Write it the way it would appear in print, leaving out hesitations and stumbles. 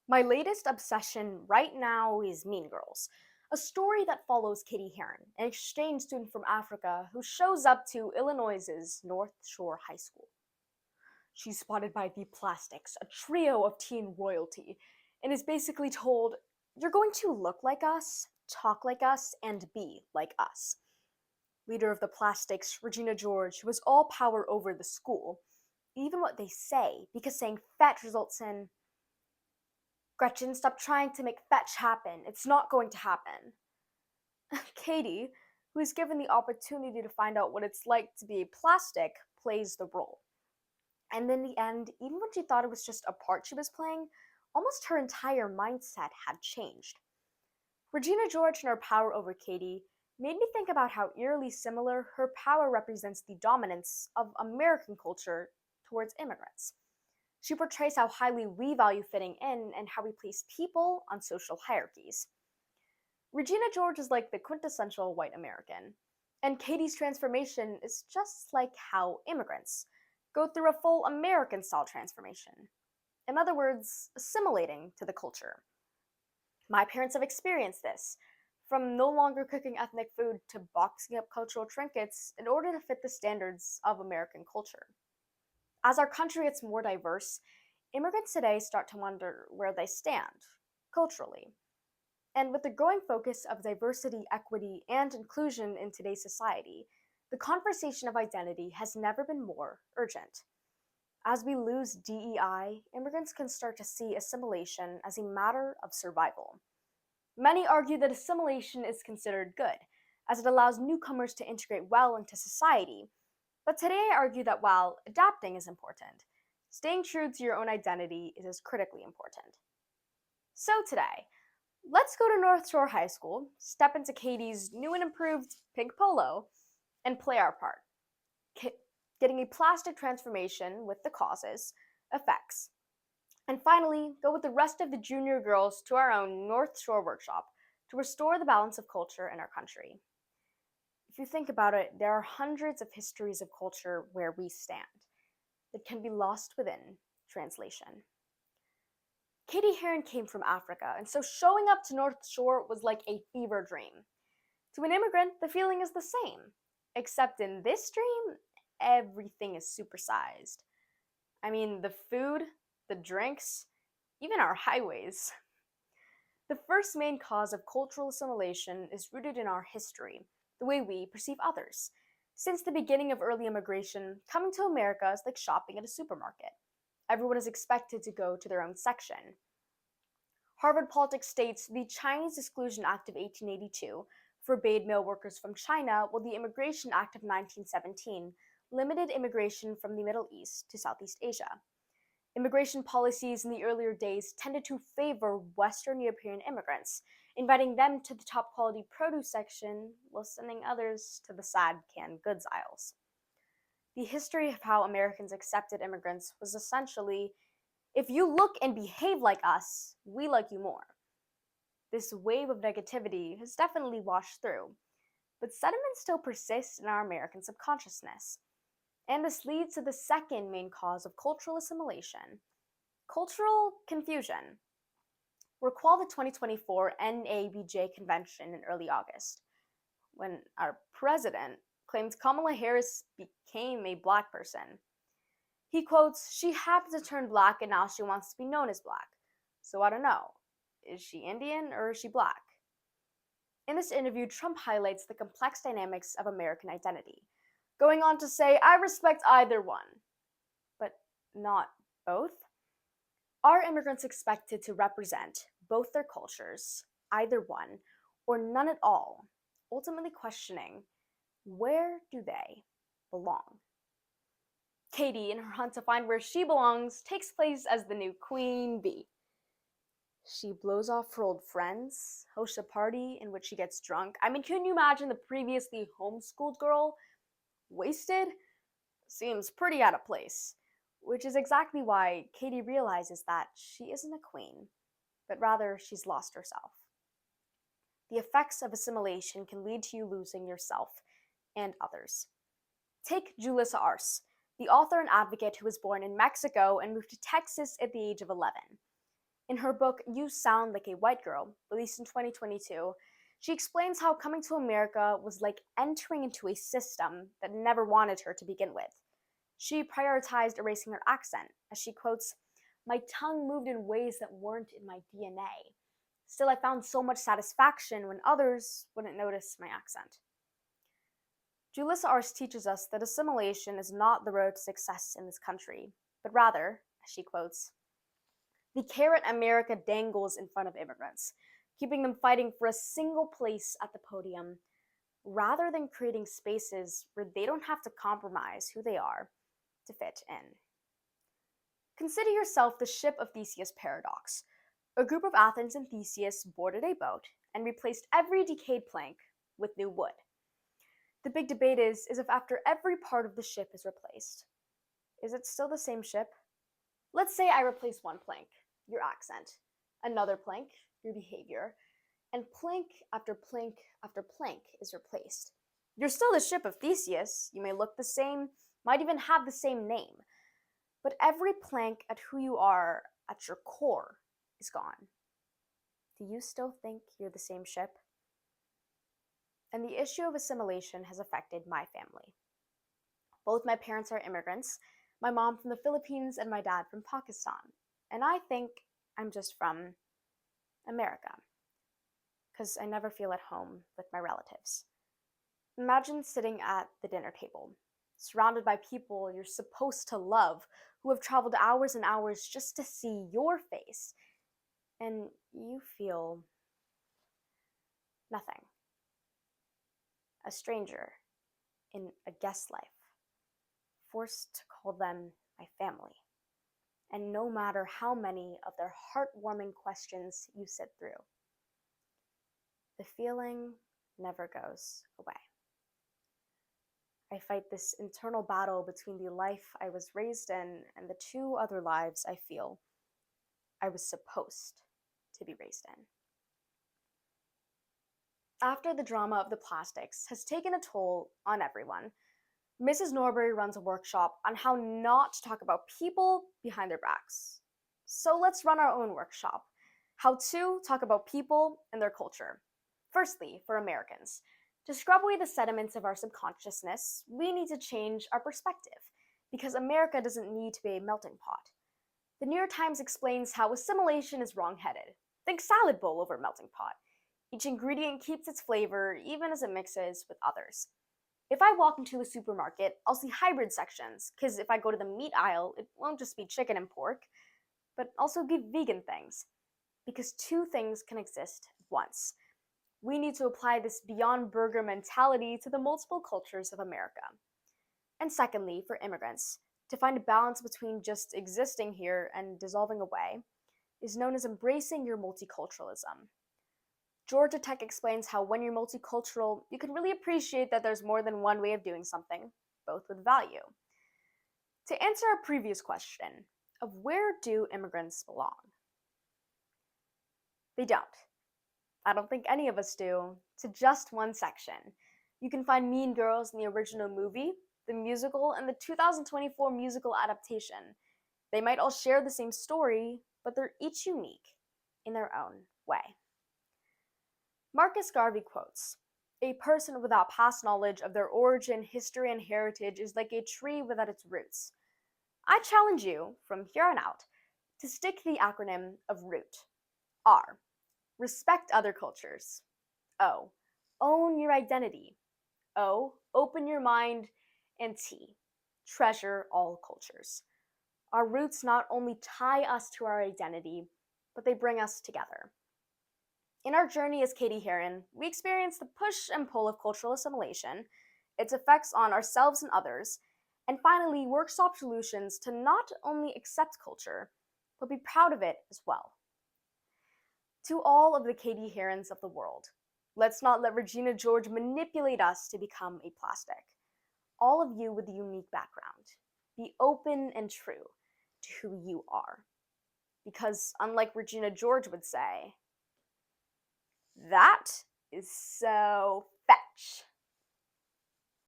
My latest obsession right now is Mean Girls, a story that follows Katie Heron, an exchange student from Africa who shows up to Illinois's North Shore High School. She's spotted by the Plastics, a trio of teen royalty, and is basically told, "You're going to look like us, talk like us, and be like us." Leader of the Plastics, Regina George, who has all power over the school, even what they say, because saying fetch results in Gretchen, stop trying to make fetch happen. It's not going to happen. Katie, who is given the opportunity to find out what it's like to be a plastic, plays the role. And in the end, even when she thought it was just a part she was playing, almost her entire mindset had changed. Regina George and her power over Katie made me think about how eerily similar her power represents the dominance of American culture towards immigrants. She portrays how highly we value fitting in and how we place people on social hierarchies. Regina George is like the quintessential white American, and Katie's transformation is just like how immigrants go through a full American style transformation. In other words, assimilating to the culture. My parents have experienced this, from no longer cooking ethnic food to boxing up cultural trinkets in order to fit the standards of American culture. As our country gets more diverse, immigrants today start to wonder where they stand culturally. And with the growing focus of diversity, equity, and inclusion in today's society, the conversation of identity has never been more urgent. As we lose DEI, immigrants can start to see assimilation as a matter of survival. Many argue that assimilation is considered good, as it allows newcomers to integrate well into society. But today I argue that while adapting is important, staying true to your own identity is as critically important. So today, let's go to North Shore High School, step into Katie's new and improved pink polo, and play our part, getting a plastic transformation with the causes, effects, and finally go with the rest of the junior girls to our own North Shore workshop to restore the balance of culture in our country. If you think about it, there are hundreds of histories of culture where we stand that can be lost within translation. Katie Heron came from Africa, and so showing up to North Shore was like a fever dream. To an immigrant, the feeling is the same, except in this dream, everything is supersized. I mean, the food, the drinks, even our highways. The first main cause of cultural assimilation is rooted in our history, the way we perceive others. Since the beginning of early immigration, coming to America is like shopping at a supermarket. Everyone is expected to go to their own section. Harvard Politics states the Chinese Exclusion Act of 1882 forbade male workers from China, while the Immigration Act of 1917 limited immigration from the Middle East to Southeast Asia. Immigration policies in the earlier days tended to favor Western European immigrants, inviting them to the top quality produce section while sending others to the sad canned goods aisles. The history of how Americans accepted immigrants was essentially, if you look and behave like us, we like you more. This wave of negativity has definitely washed through, but sentiment still persists in our American subconsciousness. And this leads to the second main cause of cultural assimilation: cultural confusion. Recall the 2024 NABJ convention in early August, when our president claimed Kamala Harris became a black person. He quotes, "She happens to turn black and now she wants to be known as black. So I don't know. Is she Indian or is she black?" In this interview, Trump highlights the complex dynamics of American identity, going on to say, "I respect either one, but not both." Are immigrants expected to represent both their cultures, either one, or none at all, ultimately questioning, where do they belong? Katie, in her hunt to find where she belongs, takes place as the new queen bee. She blows off her old friends, hosts a party in which she gets drunk. I mean, can you imagine the previously homeschooled girl wasted? Seems pretty out of place. Which is exactly why Katie realizes that she isn't a queen, but rather she's lost herself. The effects of assimilation can lead to you losing yourself and others. Take Julissa Arce, the author and advocate who was born in Mexico and moved to Texas at the age of 11. In her book, You Sound Like a White Girl, released in 2022, she explains how coming to America was like entering into a system that never wanted her to begin with. She prioritized erasing her accent, as she quotes, "My tongue moved in ways that weren't in my DNA. Still, I found so much satisfaction when others wouldn't notice my accent." Julissa Arce teaches us that assimilation is not the road to success in this country, but rather, as she quotes, "the carrot America dangles in front of immigrants, keeping them fighting for a single place at the podium, rather than creating spaces where they don't have to compromise who they are to fit in." Consider yourself the ship of Theseus' paradox. A group of Athens and Theseus boarded a boat and replaced every decayed plank with new wood. The big debate is if after every part of the ship is replaced, is it still the same ship? Let's say I replace one plank, your accent, another plank, your behavior, and plank after plank after plank is replaced. You're still the ship of Theseus. You may look the same, might even have the same name, but every plank at who you are at your core is gone. Do you still think you're the same ship? And the issue of assimilation has affected my family. Both my parents are immigrants, my mom from the Philippines and my dad from Pakistan. And I think I'm just from America, because I never feel at home with my relatives. Imagine sitting at the dinner table, surrounded by people you're supposed to love, who have traveled hours and hours just to see your face, and you feel nothing. A stranger in a guest life, forced to call them my family. And no matter how many of their heartwarming questions you sit through, the feeling never goes away. I fight this internal battle between the life I was raised in and the two other lives I feel I was supposed to be raised in. After the drama of the plastics has taken a toll on everyone, Mrs. Norbury runs a workshop on how not to talk about people behind their backs. So let's run our own workshop. How to talk about people and their culture. Firstly, for Americans, to scrub away the sediments of our subconsciousness, we need to change our perspective, because America doesn't need to be a melting pot. The New York Times explains how assimilation is wrong-headed. Think salad bowl over melting pot. Each ingredient keeps its flavor even as it mixes with others. If I walk into a supermarket, I'll see hybrid sections, because if I go to the meat aisle, it won't just be chicken and pork, but also be vegan things, because two things can exist at once. We need to apply this beyond burger mentality to the multiple cultures of America. And secondly, for immigrants, to find a balance between just existing here and dissolving away is known as embracing your multiculturalism. Georgia Tech explains how when you're multicultural, you can really appreciate that there's more than one way of doing something, both with value. To answer our previous question of where do immigrants belong? They don't. I don't think any of us do, to just one section. You can find Mean Girls in the original movie, the musical, and the 2024 musical adaptation. They might all share the same story, but they're each unique in their own way. Marcus Garvey quotes, "A person without past knowledge of their origin, history, and heritage is like a tree without its roots." I challenge you, from here on out, to stick to the acronym of ROOT. R. Respect other cultures. O. Own your identity. O. Open your mind. And T. Treasure all cultures. Our roots not only tie us to our identity, but they bring us together. In our journey as Katie Heron, we experience the push and pull of cultural assimilation, its effects on ourselves and others, and finally workshop solutions to not only accept culture, but be proud of it as well. To all of the Katie Herons of the world, let's not let Regina George manipulate us to become a plastic. All of you with a unique background, be open and true to who you are. Because unlike Regina George would say, that is so fetch.